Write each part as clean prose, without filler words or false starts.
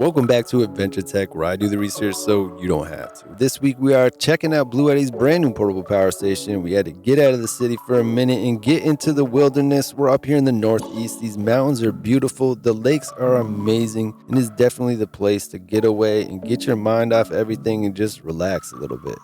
Welcome back to Adventure Tech, where I do the research so you don't have to. This week we are checking out BLUETTI's brand new portable power station. We had to get out of the city for a minute and get into the wilderness. We're up here in the Northeast. These mountains are beautiful. The lakes are amazing, and it's definitely the place to get away and get your mind off everything and just relax a little bit.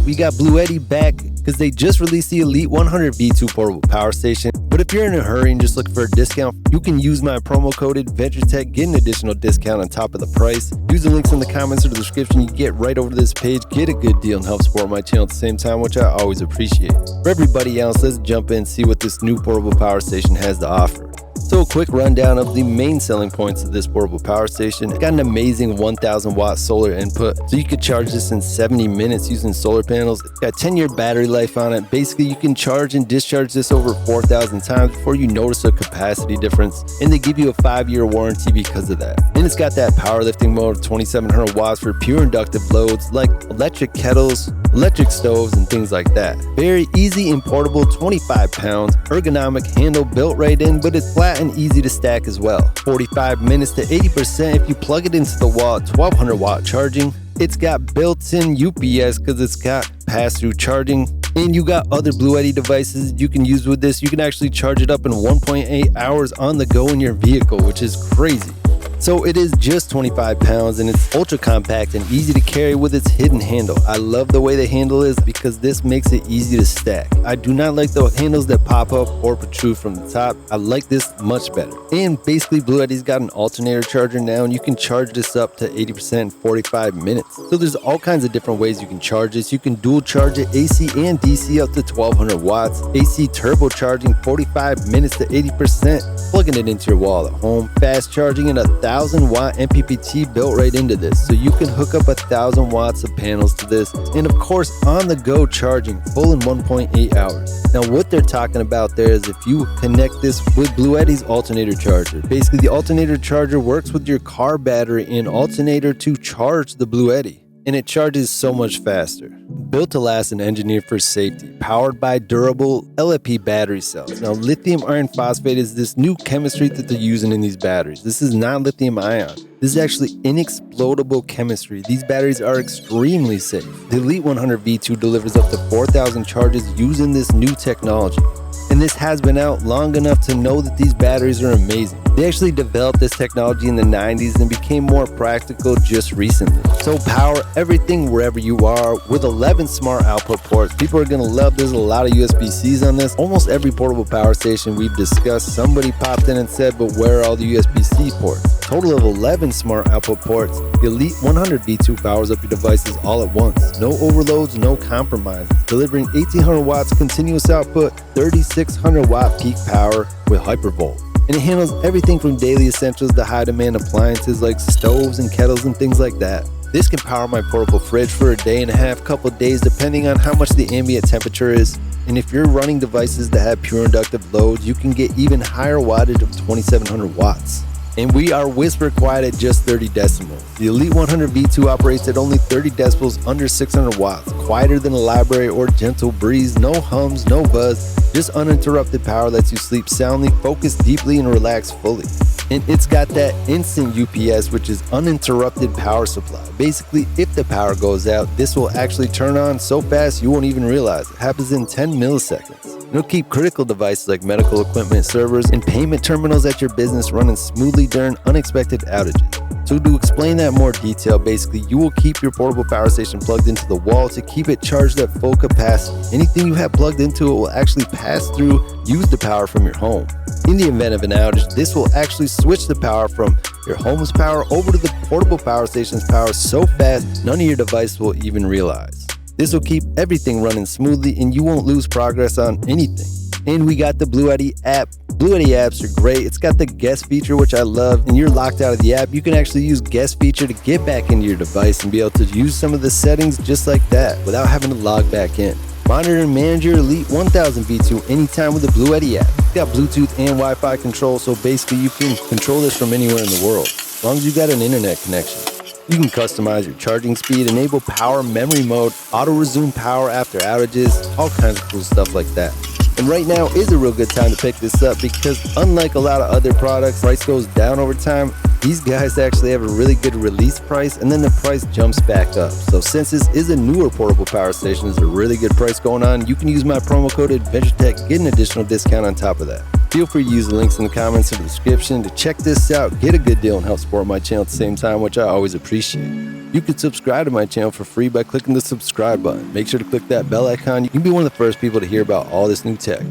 We got BLUETTI back because they just released the Elite 100 V2 portable power station. But if you're in a hurry and just looking for a discount, you can use my promo code AdventureTech, get an additional discount on top of the price. Use the links in the comments or the description. You get right over to this page, get a good deal, and help support my channel at the same time, which I always appreciate. For everybody else, let's jump in and see what this new portable power station has to offer. So a quick rundown of the main selling points of this portable power station. It's got an amazing 1000 watt solar input, so you could charge this in 70 minutes using solar panels. It's got 10-year battery life on it. Basically, you can charge and discharge this over 4,000 times before you notice a capacity difference, and they give you a 5-year warranty because of that. And it's got that powerlifting mode of 2700 watts for pure inductive loads like electric kettles, electric stoves, and things like that. Very easy and portable, 25 pounds, ergonomic handle built right in, but it's flat and easy to stack as well. 45 minutes to 80% if you plug it into the wall at 1200 watt charging. It's got built-in UPS because it's got pass-through charging. And you got other BLUETTI devices you can use with this. You can actually charge it up in 1.8 hours on the go in your vehicle, which is crazy. So it is just 25 pounds and it's ultra compact and easy to carry with its hidden handle. I love the way the handle is because this makes it easy to stack. I do not like the handles that pop up or protrude from the top. I like this much better. And basically BLUETTI's got an alternator charger now and you can charge this up to 80% in 45 minutes. So there's all kinds of different ways you can charge this. You can dual charge it AC and DC up to 1200 watts. AC turbo charging 45 minutes to 80%. Plugging it into your wall at home. Fast charging and 1000 watt MPPT built right into this, so you can hook up 1000 watts of panels to this, and of course on the go charging full in 1.8 hours. Now what they're talking about there is if you connect this with BLUETTI's alternator charger. Basically the alternator charger works with your car battery and alternator to charge the BLUETTI, and it charges so much faster. Built to last and engineered for safety, powered by durable LFP battery cells. Now, lithium iron phosphate is this new chemistry that they're using in these batteries. This is not lithium ion. This is actually inexplodable chemistry. These batteries are extremely safe. The Elite 100 V2 delivers up to 4,000 charges using this new technology. And this has been out long enough to know that these batteries are amazing. They actually developed this technology in the 90s and became more practical just recently. So power everything wherever you are with 11 smart output ports. People are gonna love this. A lot of USB-Cs on this. Almost every portable power station we've discussed, somebody popped in and said, but where are all the USB-C ports? Total of 11 smart output ports. The Elite 100 V2 powers up your devices all at once. No overloads, no compromises. Delivering 1800 watts continuous output, 3600 watt peak power with hypervolt. And it handles everything from daily essentials to high demand appliances like stoves and kettles and things like that. This can power my portable fridge for a day and a half, couple days, depending on how much the ambient temperature is. And if you're running devices that have pure inductive loads, you can get even higher wattage of 2700 watts. And we are whisper quiet at just 30 decibels. The Elite 100 V2 operates at only 30 decibels under 600 watts, quieter than a library or gentle breeze, no hums, no buzz, just uninterrupted power lets you sleep soundly, focus deeply, and relax fully. And it's got that instant UPS, which is uninterrupted power supply. Basically, if the power goes out, this will actually turn on so fast you won't even realize. It happens in 10 milliseconds. It'll keep critical devices like medical equipment, servers, and payment terminals at your business running smoothly during unexpected outages. So to explain that in more detail, basically you will keep your portable power station plugged into the wall to keep it charged at full capacity. Anything you have plugged into it will actually pass through, use the power from your home. In the event of an outage, this will actually switch the power from your home's power over to the portable power station's power so fast none of your device will even realize. This will keep everything running smoothly and you won't lose progress on anything. And we got the BLUETTI app. BLUETTI apps are great. It's got the guest feature, which I love, and you're locked out of the app. You can actually use guest feature to get back into your device and be able to use some of the settings just like that without having to log back in. Monitor and manage your Elite 1000 V2 anytime with the BLUETTI app. It's got Bluetooth and Wi-Fi control, so basically you can control this from anywhere in the world, as long as you got an internet connection. You can customize your charging speed, enable power memory mode, auto resume power after outages, all kinds of cool stuff like that. And right now is a real good time to pick this up because unlike a lot of other products, price goes down over time. These guys actually have a really good release price and then the price jumps back up. So since this is a newer portable power station, there's a really good price going on. You can use my promo code AdventureTech, get an additional discount on top of that. Feel free to use the links in the comments or the description to check this out, get a good deal, and help support my channel at the same time, which I always appreciate. You can subscribe to my channel for free by clicking the subscribe button. Make sure to click that bell icon. You can be one of the first people to hear about all this new tech.